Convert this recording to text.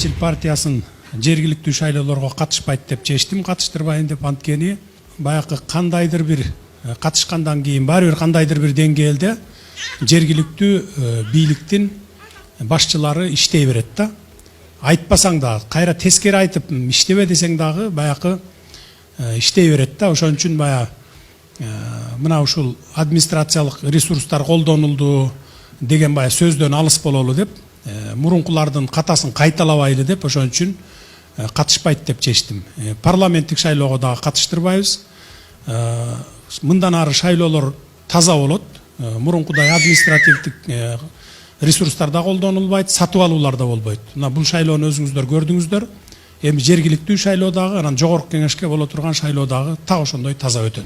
Менчил партиясын жергиликтүү шайлоолорго катышпайт деп чечтим, катыштырбайын деп. Анткени баягы кандайдыр бир катышкандан кийин баары бир кандайдыр бир деңгээлде жергиликтүү бийликтин башчылары иштей берет да. Айтпасаң да, кайра тескери айтып иштебе десең дагы баягы иштей берет да. Ошон үчүн мына ушул администрациялык ресурстар колдонулду деген сөздөн алыс бололу деп, мурункулардын катасын кайталабайлы деп, ошон үчүн катышпайт деп чечтим. Парламенттик шайлоого дагы катыштырбайбыз. Мындан ары шайлоолор таза болот. Мурункудай административдик ресурстар да колдонулбайт, сатып алуулар да болбойт. Мына бул шайлоону өзүңүздөр көрдүңүздөр. Эми жергиликтүү шайлоо дагы, анан жогорку кеңешке боло турган шайлоо дагы так ошондой таза өтөт.